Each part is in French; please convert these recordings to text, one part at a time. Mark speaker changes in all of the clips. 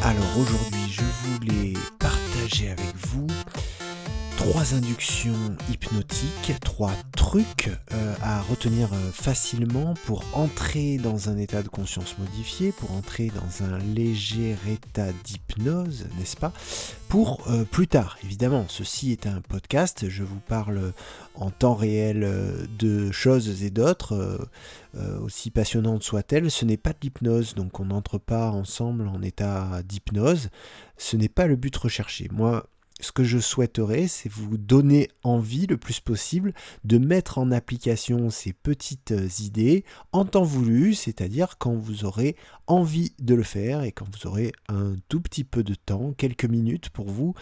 Speaker 1: Alors aujourd'hui, je voulais partager avec vous 3 inductions hypnotiques, 3 trucs à retenir facilement pour entrer dans un état de conscience modifié, pour entrer dans un léger état d'hypnose, n'est-ce pas? Pour plus tard, évidemment, ceci est un podcast, je vous parle en temps réel de choses et d'autres, aussi passionnantes soient-elles, ce n'est pas de l'hypnose, donc on n'entre pas ensemble en état d'hypnose, ce n'est pas le but recherché. Moi, ce que je souhaiterais, c'est vous donner envie le plus possible de mettre en application ces petites idées en temps voulu, c'est-à-dire quand vous aurez envie de le faire et quand vous aurez un tout petit peu de temps, quelques minutes pour vous,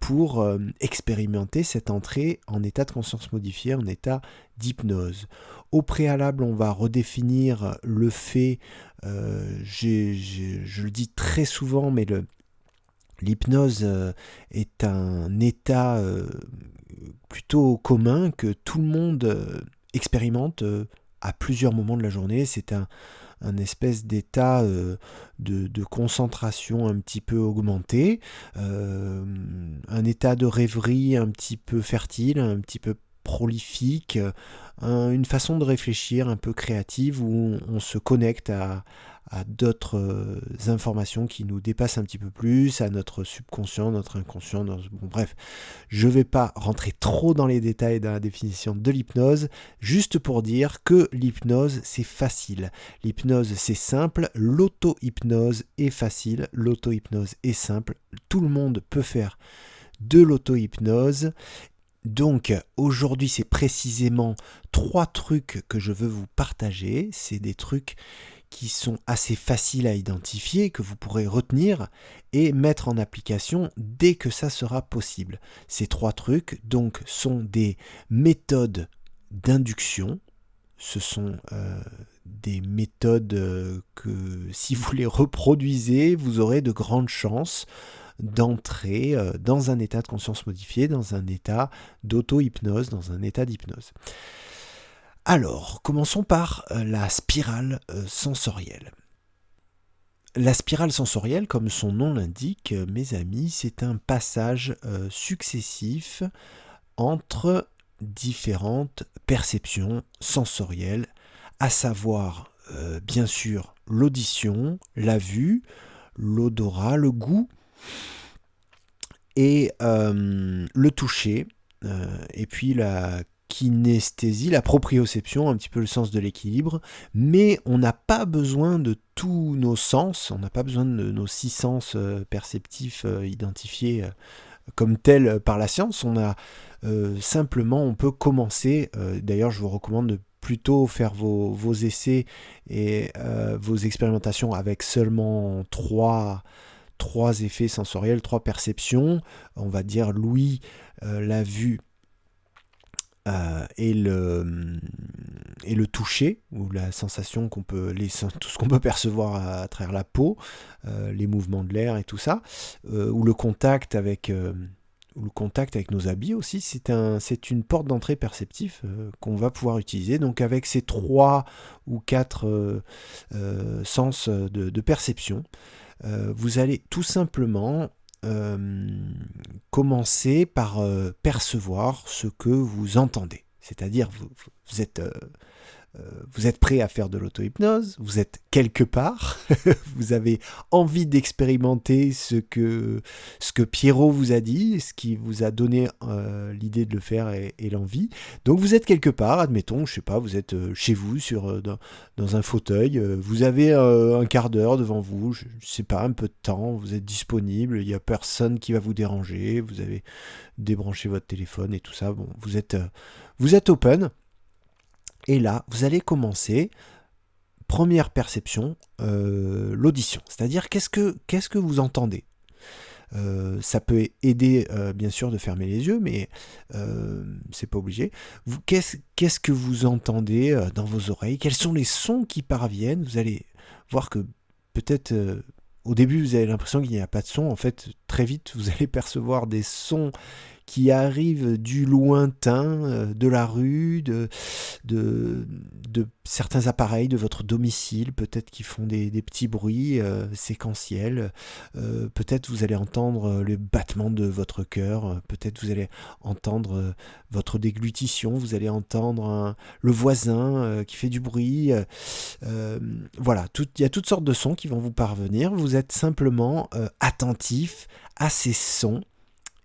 Speaker 1: pour expérimenter cette entrée en état de conscience modifié, en état d'hypnose. Au préalable, on va redéfinir le fait, je le dis très souvent, mais l'hypnose est un état plutôt commun que tout le monde expérimente à plusieurs moments de la journée. C'est un espèce d'état de concentration un petit peu augmenté, un état de rêverie un petit peu fertile, un petit peu prolifique, une façon de réfléchir un peu créative où on se connecte à d'autres informations qui nous dépassent un petit peu plus, à notre subconscient, notre inconscient. Bon, bref, je ne vais pas rentrer trop dans les détails de la définition de l'hypnose, juste pour dire que l'hypnose, c'est facile. L'hypnose, c'est simple. L'auto-hypnose est facile. L'auto-hypnose est simple. Tout le monde peut faire de l'auto-hypnose. Donc aujourd'hui, c'est précisément 3 trucs que je veux vous partager. C'est des trucs qui sont assez faciles à identifier, que vous pourrez retenir et mettre en application dès que ça sera possible. Ces 3 trucs, donc, sont des méthodes d'induction. Ce sont des méthodes que, si vous les reproduisez, vous aurez de grandes chances d'entrer dans un état de conscience modifié, dans un état d'auto-hypnose, dans un état d'hypnose. Alors, commençons par la spirale sensorielle. La spirale sensorielle, comme son nom l'indique, mes amis, c'est un passage successif entre différentes perceptions sensorielles, à savoir, bien sûr, l'audition, la vue, l'odorat, le goût, et le toucher, et puis la kinesthésie, la proprioception, un petit peu le sens de l'équilibre, mais on n'a pas besoin de tous nos sens, on n'a pas besoin de nos 6 sens perceptifs identifiés comme tels par la science. On a simplement, on peut commencer, d'ailleurs je vous recommande de plutôt faire vos essais et vos expérimentations avec seulement 3 effets sensoriels, 3 perceptions, on va dire l'ouïe, la vue et le toucher, ou la sensation qu'on peut, tout ce qu'on peut percevoir à travers la peau, les mouvements de l'air et tout ça, ou le contact avec nos habits aussi, c'est une porte d'entrée perceptive qu'on va pouvoir utiliser. Donc avec ces 3 ou 4 sens de perception, vous allez tout simplement commencer par percevoir ce que vous entendez. C'est-à-dire, vous êtes prêt à faire de l'auto-hypnose, vous êtes quelque part, vous avez envie d'expérimenter ce que Pierrot vous a dit, ce qui vous a donné l'idée de le faire et l'envie. Donc vous êtes quelque part, admettons, je sais pas, vous êtes chez vous dans un fauteuil, vous avez un quart d'heure devant vous, je sais pas, un peu de temps, vous êtes disponible, il n'y a personne qui va vous déranger, vous avez débranché votre téléphone et tout ça, bon, vous êtes open. Et là, vous allez commencer, première perception, l'audition. C'est-à-dire, qu'est-ce que vous entendez ? Ça peut aider, bien sûr, de fermer les yeux, mais c'est pas obligé. Qu'est-ce que vous entendez dans vos oreilles ? Quels sont les sons qui parviennent ? Vous allez voir que peut-être, au début, vous avez l'impression qu'il n'y a pas de son. En fait, très vite, vous allez percevoir des sons qui arrivent du lointain, de la rue, de certains appareils de votre domicile, peut-être qui font des petits bruits séquentiels, peut-être vous allez entendre le battement de votre cœur, peut-être vous allez entendre votre déglutition, vous allez entendre le voisin qui fait du bruit, voilà, il y a toutes sortes de sons qui vont vous parvenir, vous êtes simplement attentif à ces sons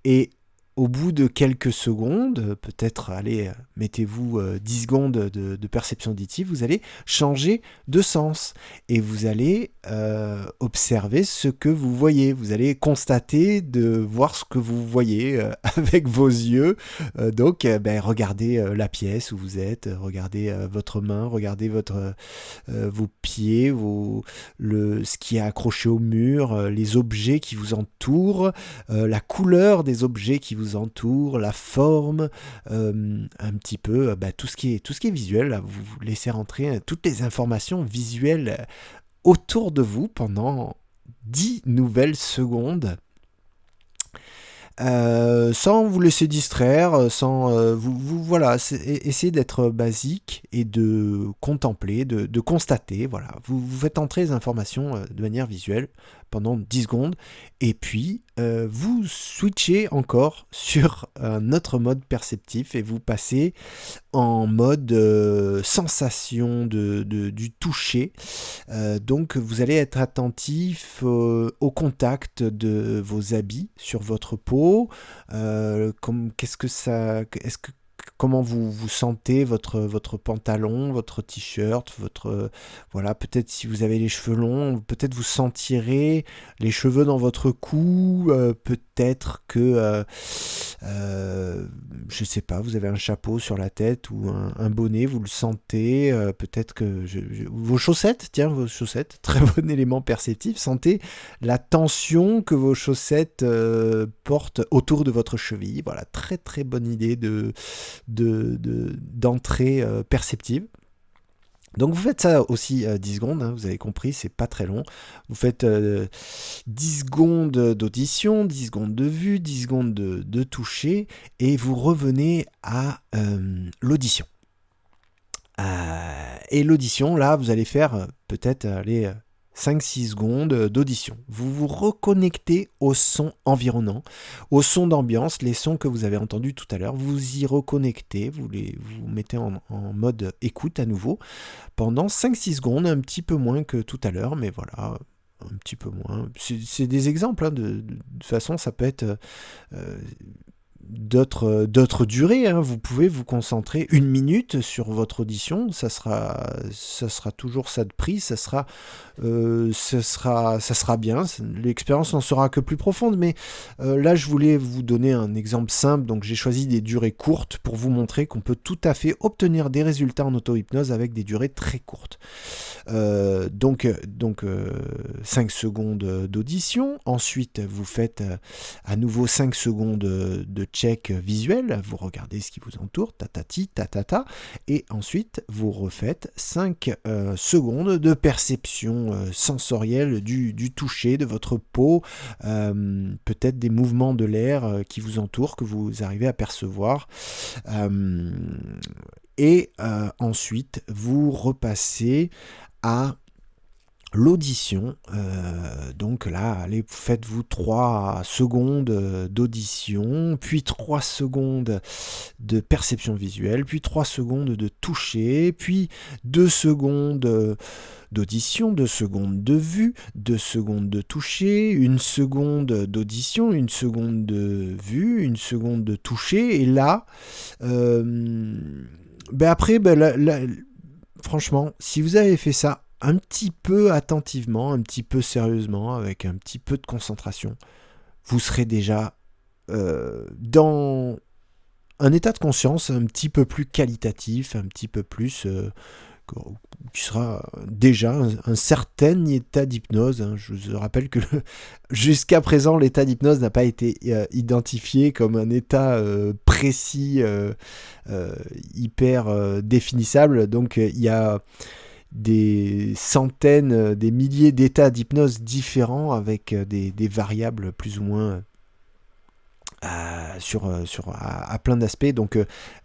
Speaker 1: et au bout de quelques secondes, peut-être, allez, mettez-vous 10 secondes de perception auditive, vous allez changer de sens et vous allez observer ce que vous voyez. Vous allez constater de voir ce que vous voyez avec vos yeux. Donc, regardez la pièce où vous êtes, regardez votre main, regardez vos pieds, ce qui est accroché au mur, les objets qui vous entourent, la couleur des objets qui vous entourent, la forme, un petit peu tout ce qui est visuel. Là, vous laissez rentrer toutes les informations visuelles autour de vous pendant 10 nouvelles secondes. Sans vous laisser distraire, sans voilà, essayez d'être basique et de contempler, de constater, voilà. Vous faites entrer les informations de manière visuelle pendant 10 secondes, et puis vous switchez encore sur un autre mode perceptif et vous passez en mode sensation du toucher. Donc vous allez être attentif au contact de vos habits sur votre peau. Comment vous sentez votre pantalon, votre t-shirt, voilà, peut-être si vous avez les cheveux longs, peut-être vous sentirez les cheveux dans votre cou, peut-être que je sais pas, vous avez un chapeau sur la tête ou un bonnet, vous le sentez, peut-être que vos chaussettes, très bon élément perceptif, sentez la tension que vos chaussettes portent autour de votre cheville. Voilà, très très bonne idée d'entrée perceptive. Donc vous faites ça aussi 10 secondes, hein, vous avez compris, c'est pas très long. Vous faites 10 secondes d'audition, 10 secondes de vue, 10 secondes de toucher, et vous revenez à l'audition. Et l'audition, là, vous allez faire peut-être 5-6 secondes d'audition. Vous vous reconnectez au son environnant, au son d'ambiance, les sons que vous avez entendus tout à l'heure. Vous y reconnectez, vous mettez en mode écoute à nouveau pendant 5-6 secondes, un petit peu moins que tout à l'heure, mais voilà, un petit peu moins. C'est des exemples, hein, de toute façon, ça peut être d'autres durées, hein. Vous pouvez vous concentrer 1 minute sur votre audition, ça sera toujours ça de prix, ça sera bien, l'expérience n'en sera que plus profonde, mais là je voulais vous donner un exemple simple, donc j'ai choisi des durées courtes pour vous montrer qu'on peut tout à fait obtenir des résultats en auto-hypnose avec des durées très courtes. Donc 5 secondes d'audition, ensuite vous faites à nouveau 5 secondes de check visuel, vous regardez ce qui vous entoure, tatati, tatata, et ensuite vous refaites 5 secondes de perception sensorielle du toucher de votre peau, peut-être des mouvements de l'air qui vous entourent, que vous arrivez à percevoir, et ensuite vous repassez à l'audition. Donc là, allez, faites-vous 3 secondes d'audition, puis 3 secondes de perception visuelle, puis 3 secondes de toucher, puis 2 secondes d'audition, 2 secondes de vue, 2 secondes de toucher, 1 seconde d'audition, 1 seconde de vue, 1 seconde de toucher, et là, après, franchement, si vous avez fait ça un petit peu attentivement, un petit peu sérieusement, avec un petit peu de concentration, vous serez déjà dans un état de conscience un petit peu plus qualitatif, un petit peu plus qui sera déjà un certain état d'hypnose, hein. Je vous rappelle que jusqu'à présent, l'état d'hypnose n'a pas été identifié comme un état précis, hyper définissable, donc il y a des centaines, des milliers d'états d'hypnose différents avec des variables plus ou moins à plein d'aspects. Donc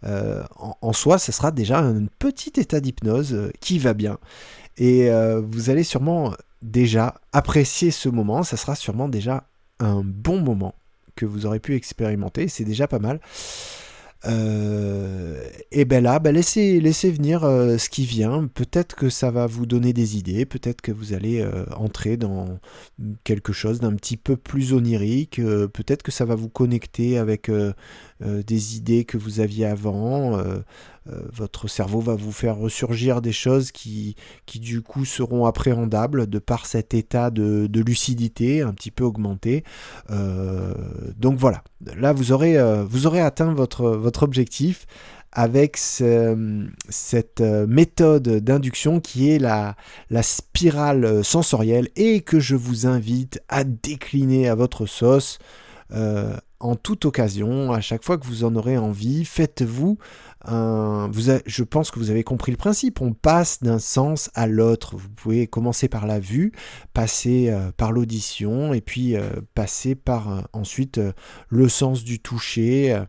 Speaker 1: en soi, ça sera déjà un petit état d'hypnose qui va bien. Et vous allez sûrement déjà apprécier ce moment. Ça sera sûrement déjà un bon moment que vous aurez pu expérimenter. C'est déjà pas mal. Et ben là, laissez venir ce qui vient. Peut-être que ça va vous donner des idées. Peut-être que vous allez entrer dans quelque chose d'un petit peu plus onirique. Peut-être que ça va vous connecter avec des idées que vous aviez avant. Votre cerveau va vous faire ressurgir des choses qui du coup seront appréhendables de par cet état de lucidité un petit peu augmenté. Donc voilà, là vous aurez atteint votre objectif avec cette méthode d'induction qui est la spirale sensorielle et que je vous invite à décliner à votre sauce en toute occasion, à chaque fois que vous en aurez envie. Faites-vous je pense que vous avez compris le principe. On passe d'un sens à l'autre. Vous pouvez commencer par la vue, passer par l'audition et puis passer par ensuite le sens du toucher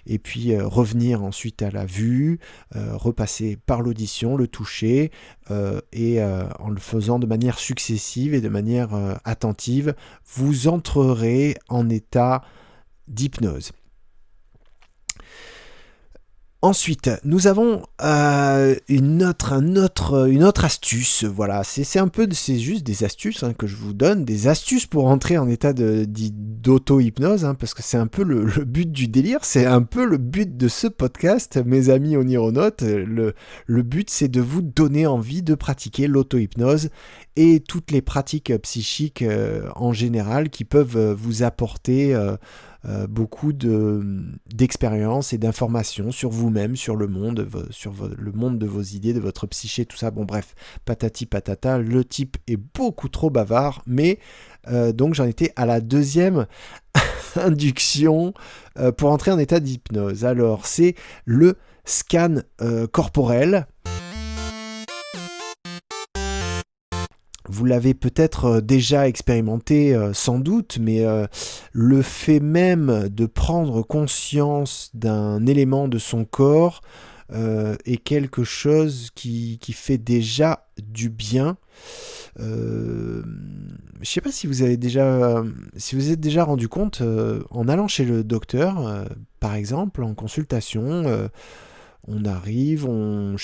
Speaker 1: et puis revenir ensuite à la vue, repasser par l'audition, le toucher et en le faisant de manière successive et de manière attentive, vous entrerez en état d'hypnose. Ensuite, nous avons une autre astuce. Voilà, c'est juste des astuces que je vous donne, des astuces pour entrer en état d'auto-hypnose, parce que c'est un peu le but du délire, c'est un peu le but de ce podcast, mes amis onironautes. Le but, c'est de vous donner envie de pratiquer l'auto-hypnose et toutes les pratiques psychiques en général qui peuvent vous apporter beaucoup d'expériences et d'informations sur vous-même, sur le monde, le monde de vos idées, de votre psyché, tout ça. Bon bref, patati patata, le type est beaucoup trop bavard, mais donc j'en étais à la deuxième induction pour entrer en état d'hypnose. Alors c'est le scan corporel. Vous l'avez peut-être déjà expérimenté sans doute, mais le fait même de prendre conscience d'un élément de son corps est quelque chose qui fait déjà du bien. Je ne sais pas si vous êtes déjà rendu compte en allant chez le docteur, par exemple, en consultation. On arrive, on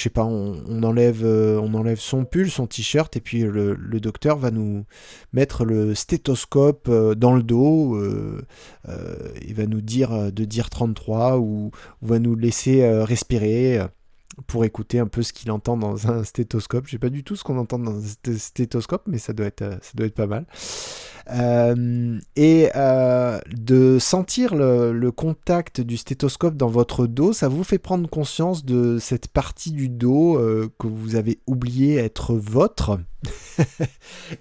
Speaker 1: enlève son pull, son t-shirt, et puis le docteur va nous mettre le stéthoscope dans le dos. Il va nous dire de dire 33 ou va nous laisser respirer pour écouter un peu ce qu'il entend dans un stéthoscope. Je sais pas du tout ce qu'on entend dans un stéthoscope, mais ça doit être pas mal. De sentir le contact du stéthoscope dans votre dos, ça vous fait prendre conscience de cette partie du dos que vous avez oublié être votre.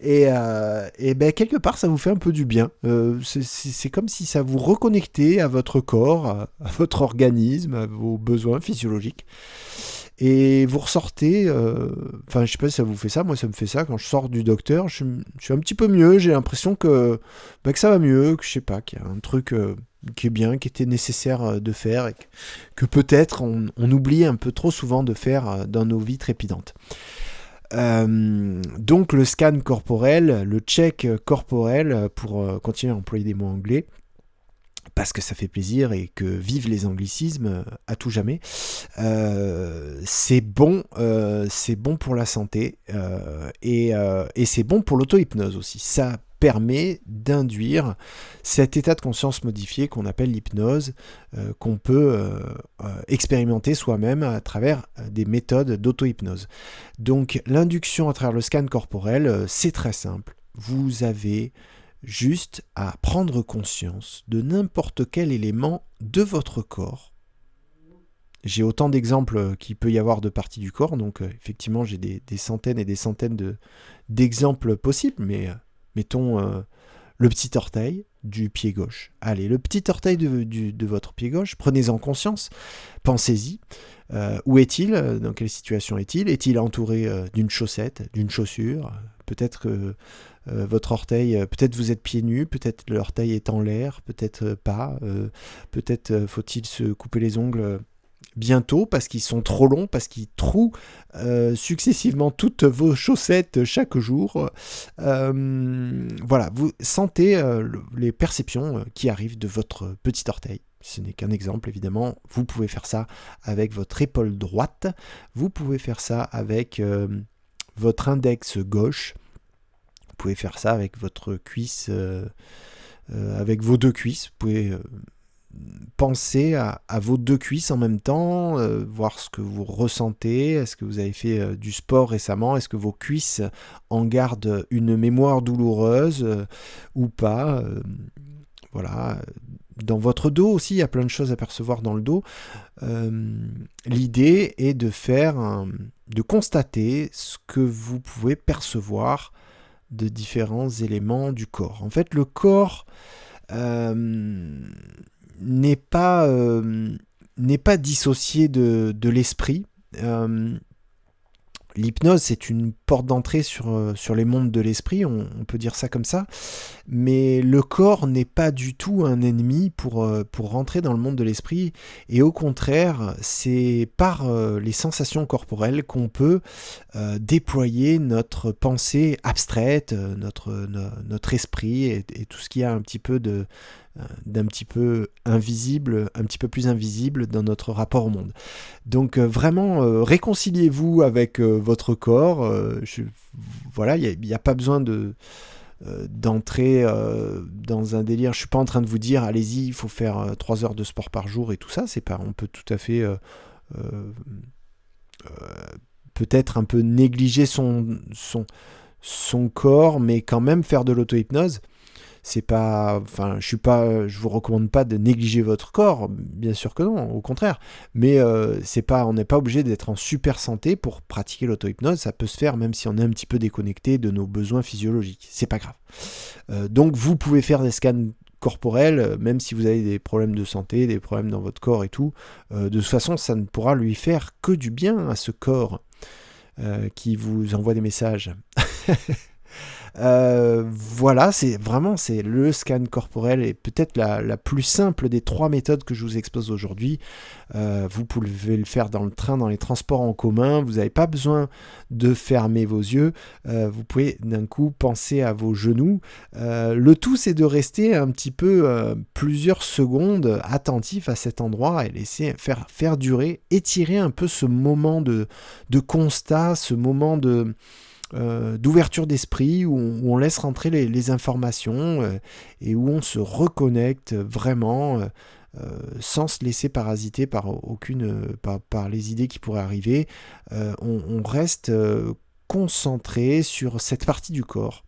Speaker 1: et quelque part, ça vous fait un peu du bien. C'est comme si ça vous reconnectait à votre corps, à votre organisme, à vos besoins physiologiques. Et vous ressortez, je sais pas si ça vous fait ça, moi ça me fait ça, quand je sors du docteur, je suis un petit peu mieux, j'ai l'impression que ça va mieux, que je sais pas, qu'il y a un truc qui est bien, qui était nécessaire de faire, et que peut-être on oublie un peu trop souvent de faire dans nos vies trépidantes. Donc le scan corporel, le check corporel, pour continuer à employer des mots anglais, parce que ça fait plaisir et que vivent les anglicismes à tout jamais. C'est bon pour la santé et c'est bon pour l'auto-hypnose aussi. Ça permet d'induire cet état de conscience modifié qu'on appelle l'hypnose, qu'on peut expérimenter soi-même à travers des méthodes d'auto-hypnose. Donc l'induction à travers le scan corporel, c'est très simple. Vous avez juste à prendre conscience de n'importe quel élément de votre corps. J'ai autant d'exemples qu'il peut y avoir de parties du corps, donc effectivement j'ai des centaines et des centaines d'exemples possibles, mais mettons le petit orteil du pied gauche. Allez, le petit orteil de votre pied gauche, prenez-en conscience, pensez-y. Où est-il ? Dans quelle situation est-il ? Est-il entouré d'une chaussette, d'une chaussure ? Peut-être que votre orteil, peut-être vous êtes pieds nus, peut-être l'orteil est en l'air, peut-être pas, peut-être faut-il se couper les ongles bientôt parce qu'ils sont trop longs, parce qu'ils trouent successivement toutes vos chaussettes chaque jour. Voilà, vous sentez les perceptions qui arrivent de votre petit orteil. Ce n'est qu'un exemple, évidemment. Vous pouvez faire ça avec votre épaule droite. Vous pouvez faire ça avec votre index gauche. Vous pouvez faire ça avec votre cuisse, avec vos deux cuisses. Vous pouvez penser à vos deux cuisses en même temps, voir ce que vous ressentez. Est-ce que vous avez fait du sport récemment? Est-ce que vos cuisses en gardent une mémoire douloureuse ou pas? Voilà. Dans votre dos aussi, il y a plein de choses à percevoir dans le dos. L'idée est de constater ce que vous pouvez percevoir de différents éléments du corps. En fait, le corps n'est pas dissocié de l'esprit. L'hypnose, c'est une porte d'entrée sur les mondes de l'esprit, on peut dire ça comme ça, mais le corps n'est pas du tout un ennemi pour rentrer dans le monde de l'esprit, et au contraire, c'est par les sensations corporelles qu'on peut déployer notre pensée abstraite, notre esprit, et tout ce qui a un petit peu d'un petit peu invisible, un petit peu plus invisible dans notre rapport au monde. Donc vraiment, réconciliez-vous avec votre corps. Voilà, il n'y a pas besoin d'entrer dans un délire. Je ne suis pas en train de vous dire, allez-y, il faut faire 3 heures de sport par jour et tout ça. C'est pas, on peut tout à fait peut-être un peu négliger son corps, mais quand même faire de l'auto-hypnose. C'est pas, enfin, je vous recommande pas de négliger votre corps, bien sûr que non, au contraire. Mais on n'est pas obligé d'être en super santé pour pratiquer l'auto-hypnose. Ça peut se faire même si on est un petit peu déconnecté de nos besoins physiologiques. C'est pas grave. Donc vous pouvez faire des scans corporels, même si vous avez des problèmes de santé, des problèmes dans votre corps et tout. De toute façon, ça ne pourra lui faire que du bien à ce corps qui vous envoie des messages. Voilà, c'est le scan corporel et peut-être la plus simple des 3 méthodes que je vous expose aujourd'hui. Vous pouvez le faire dans le train, dans les transports en commun. Vous n'avez pas besoin de fermer vos yeux. Vous pouvez d'un coup penser à vos genoux. Le tout, c'est de rester un petit peu plusieurs secondes attentif à cet endroit et laisser faire durer, étirer un peu ce moment de constat, ce moment d'ouverture d'esprit où on laisse rentrer les informations et où on se reconnecte vraiment sans se laisser parasiter par les idées qui pourraient arriver. On reste concentré sur cette partie du corps.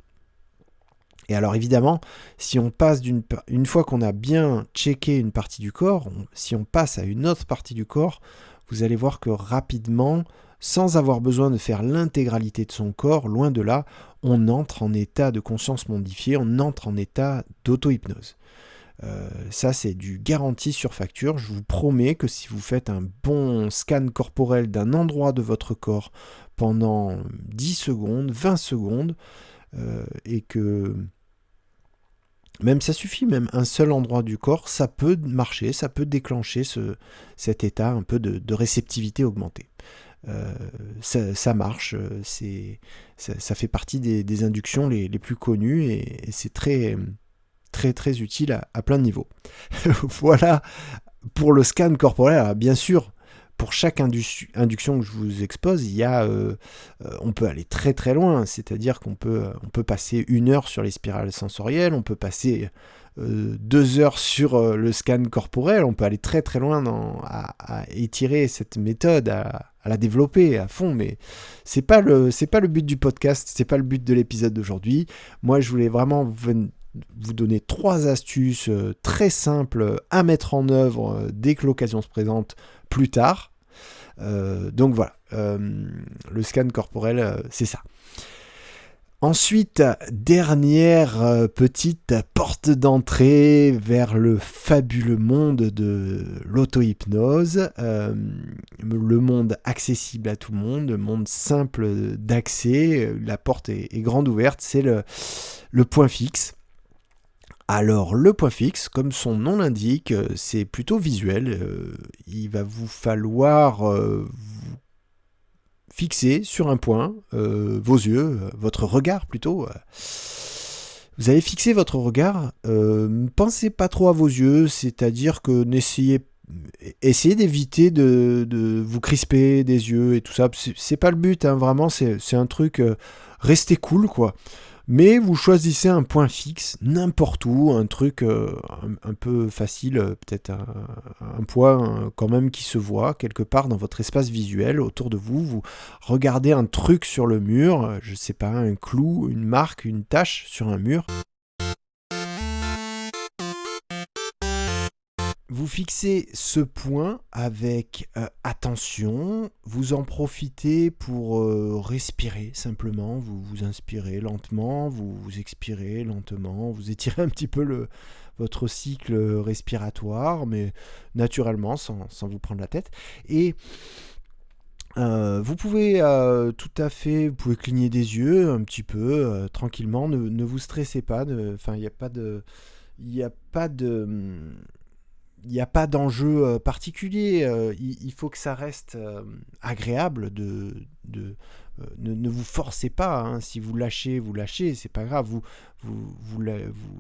Speaker 1: Et alors évidemment, si on passe une fois qu'on a bien checké une partie du corps, si on passe à une autre partie du corps, vous allez voir que rapidement, sans avoir besoin de faire l'intégralité de son corps, loin de là, on entre en état de conscience modifiée, on entre en état d'auto-hypnose. Ça, c'est du garantie sur facture. Je vous promets que si vous faites un bon scan corporel d'un endroit de votre corps pendant 10 secondes, 20 secondes, et que même ça suffit, même un seul endroit du corps, ça peut marcher, ça peut déclencher cet état un peu de réceptivité augmentée. Ça marche, ça fait partie des inductions les plus connues et c'est très, très, très utile à plein de niveaux. Voilà pour le scan corporel. Alors, bien sûr, pour chaque induction que je vous expose, on peut aller très très loin, c'est-à-dire qu'on peut passer 1 heure sur les spirales sensorielles, on peut passer 2 heures sur le scan corporel, on peut aller très très loin à étirer cette méthode, à la développer à fond, mais c'est pas le but du podcast, c'est pas le but de l'épisode d'aujourd'hui. Moi, je voulais vraiment vous donner 3 astuces très simples à mettre en œuvre dès que l'occasion se présente plus tard. Donc voilà, le scan corporel, c'est ça. Ensuite, dernière petite porte d'entrée vers le fabuleux monde de l'auto-hypnose, le monde accessible à tout le monde, le monde simple d'accès, la porte est grande ouverte, c'est le point fixe. Alors le point fixe, comme son nom l'indique, c'est plutôt visuel. Il va vous falloir vous fixer sur un point vos yeux, votre regard plutôt. Vous allez fixer votre regard. Pensez pas trop à vos yeux, c'est-à-dire que essayez d'éviter de vous crisper des yeux et tout ça. C'est pas le but, hein, vraiment. C'est un truc. Restez cool, quoi. Mais vous choisissez un point fixe, n'importe où, un truc un peu facile, peut-être un point quand même qui se voit quelque part dans votre espace visuel autour de vous. Vous regardez un truc sur le mur, je sais pas, un clou, une marque, une tache sur un mur. Vous fixez ce point avec attention, vous en profitez pour respirer simplement, vous inspirez lentement, vous expirez lentement, vous étirez un petit peu votre cycle respiratoire, mais naturellement, sans vous prendre la tête. Et vous pouvez tout à fait, vous pouvez cligner des yeux un petit peu, tranquillement, ne vous stressez pas, il n'y a pas de... Il n'y a pas de... Il n'y a pas d'enjeu particulier, il faut que ça reste agréable ne vous forcez pas, hein. Si vous lâchez, c'est pas grave, vous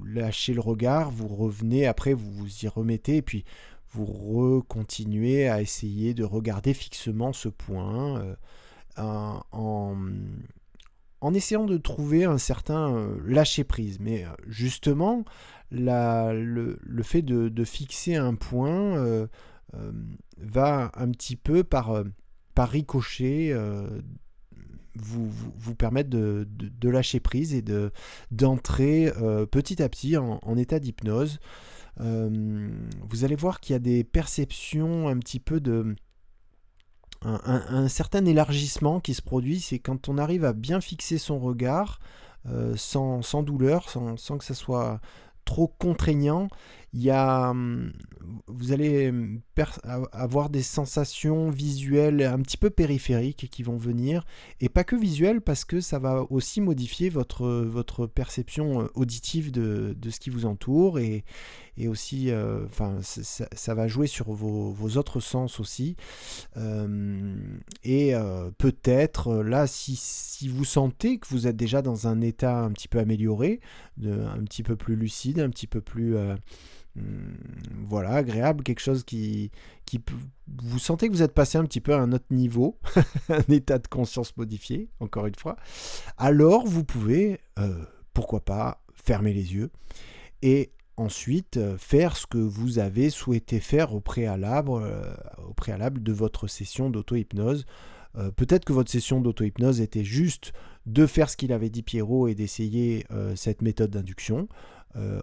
Speaker 1: lâchez le regard, vous revenez, après vous vous y remettez, et puis vous recontinuez à essayer de regarder fixement ce point en essayant de trouver un certain lâcher-prise. Mais justement, le fait de fixer un point va un petit peu par ricochet vous permettre de lâcher prise et d'entrer petit à petit en état d'hypnose. Vous allez voir qu'il y a des perceptions un petit peu un certain élargissement qui se produit, c'est quand on arrive à bien fixer son regard sans douleur, sans que ça soit trop contraignant. Vous allez avoir des sensations visuelles un petit peu périphériques qui vont venir, et pas que visuelles, parce que ça va aussi modifier votre perception auditive de ce qui vous entoure, et aussi ça va jouer sur vos autres sens aussi. Peut-être là, si vous sentez que vous êtes déjà dans un état un petit peu amélioré, un petit peu plus lucide, un petit peu plus agréable, quelque chose qui vous sentez que vous êtes passé un petit peu à un autre niveau, un état de conscience modifié, encore une fois, alors vous pouvez, pourquoi pas, fermer les yeux et ensuite faire ce que vous avez souhaité faire au préalable de votre session d'auto-hypnose. Peut-être que votre session d'auto-hypnose était juste de faire ce qu'il avait dit Pierrot et d'essayer cette méthode d'induction.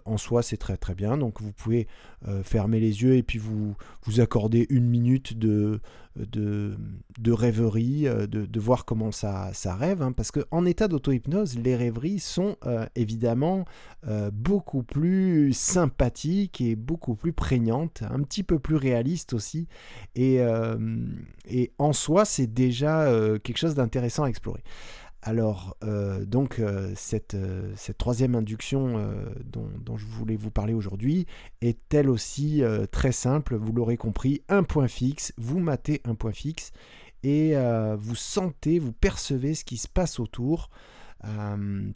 Speaker 1: En soi, c'est très très bien. Donc vous pouvez fermer les yeux et puis vous accorder une minute de rêverie, de voir comment ça rêve. Hein, parce qu'en état d'auto-hypnose, les rêveries sont évidemment beaucoup plus sympathiques et beaucoup plus prégnantes, un petit peu plus réalistes aussi. Et en soi, c'est déjà quelque chose d'intéressant à explorer. Alors, cette troisième induction dont je voulais vous parler aujourd'hui est elle aussi très simple, vous l'aurez compris, un point fixe, vous matez un point fixe et vous sentez, vous percevez ce qui se passe autour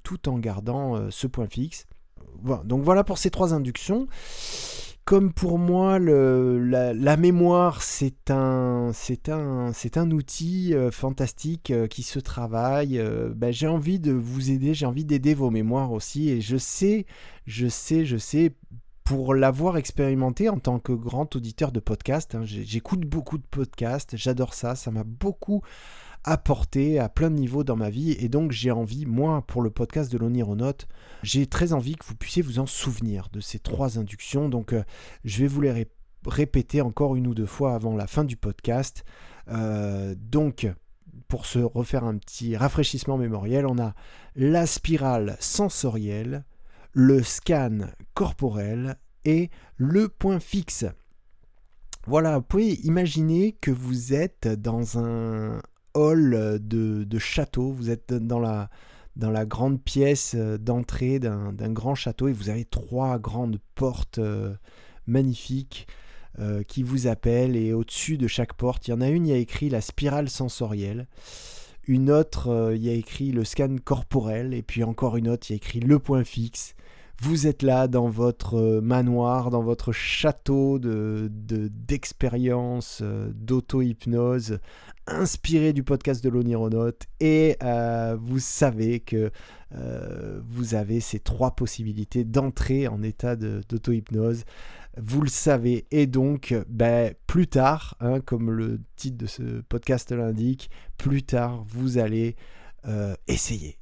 Speaker 1: tout en gardant ce point fixe. Voilà, donc voilà pour ces trois inductions. Comme pour moi, la mémoire, c'est un outil fantastique qui se travaille. J'ai envie de vous aider, j'ai envie d'aider vos mémoires aussi. Et je sais, pour l'avoir expérimenté en tant que grand auditeur de podcasts, hein, j'écoute beaucoup de podcasts, j'adore ça, ça m'a beaucoup apporté à plein de niveaux dans ma vie, et donc j'ai envie, moi, pour le podcast de l'Onironaute, j'ai très envie que vous puissiez vous en souvenir de ces trois inductions. Donc je vais vous les répéter encore une ou deux fois avant la fin du podcast. Donc pour se refaire un petit rafraîchissement mémoriel, on a la spirale sensorielle, le scan corporel et le point fixe. Voilà, vous pouvez imaginer que vous êtes dans un hall de château, vous êtes dans la grande pièce d'entrée d'un grand château et vous avez 3 grandes portes magnifiques qui vous appellent, et au-dessus de chaque porte, il y en a une, il y a écrit la spirale sensorielle, une autre, il y a écrit le scan corporel, et puis encore une autre, il y a écrit le point fixe. Vous êtes là dans votre manoir, dans votre château d'expérience, d'auto-hypnose, inspiré du podcast de l'Onironaute, et vous savez que vous avez ces 3 possibilités d'entrer en état d'auto-hypnose. Vous le savez, et donc plus tard, comme le titre de ce podcast l'indique, plus tard vous allez essayer,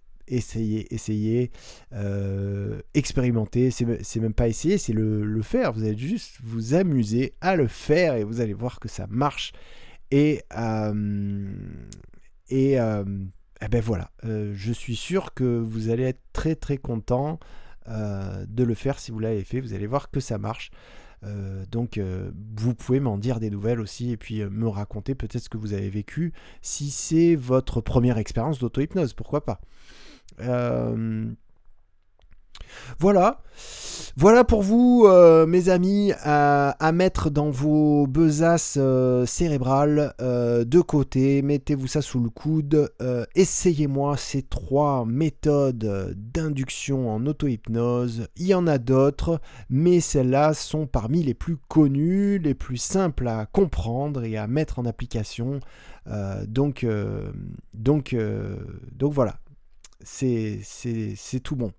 Speaker 1: expérimenter, c'est même pas essayer, c'est le faire, vous allez juste vous amuser à le faire et vous allez voir que ça marche, et voilà, je suis sûr que vous allez être très très content de le faire. Si vous l'avez fait, vous allez voir que ça marche. Donc vous pouvez m'en dire des nouvelles aussi, et puis me raconter peut-être ce que vous avez vécu, si c'est votre première expérience d'auto-hypnose, pourquoi pas. Voilà pour vous, mes amis, à mettre dans vos besaces cérébrales de côté. Mettez-vous ça sous le coude. Essayez-moi ces 3 méthodes d'induction en auto-hypnose. Il y en a d'autres, mais celles-là sont parmi les plus connues, les plus simples à comprendre et à mettre en application. Donc voilà. C'est tout bon.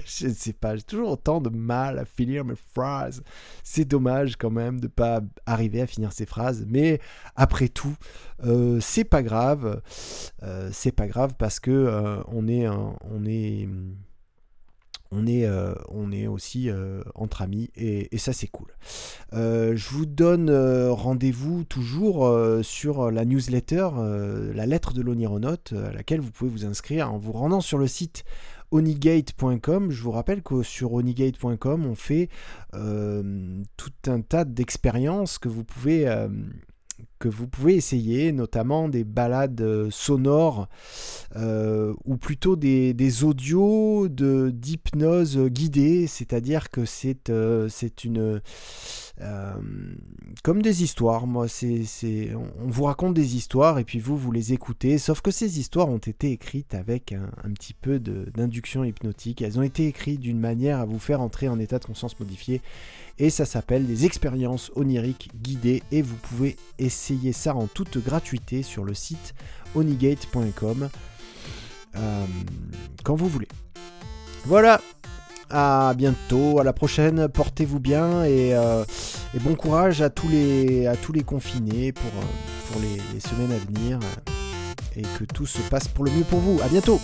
Speaker 1: Je ne sais pas, j'ai toujours autant de mal à finir mes phrases. C'est dommage quand même de ne pas arriver à finir ces phrases, mais après tout, c'est pas grave. C'est pas grave parce que on est aussi entre amis, et ça c'est cool. Je vous donne rendez-vous toujours sur la newsletter, la lettre de l'Onironaute, à laquelle vous pouvez vous inscrire en vous rendant sur le site onigate.com. Je vous rappelle que sur onigate.com on fait tout un tas d'expériences que vous pouvez essayer, notamment des balades sonores ou plutôt des audios d'hypnose guidée, c'est-à-dire que c'est une comme des histoires. On vous raconte des histoires et puis vous les écoutez, sauf que ces histoires ont été écrites avec un petit peu d'induction hypnotique. Elles ont été écrites d'une manière à vous faire entrer en état de conscience modifié, et ça s'appelle des expériences oniriques guidées, et vous pouvez essayer ça en toute gratuité sur le site onigate.com quand vous voulez. Voilà, à bientôt, à la prochaine, portez-vous bien, et bon courage à tous les confinés pour les semaines à venir, et que tout se passe pour le mieux pour vous. À bientôt.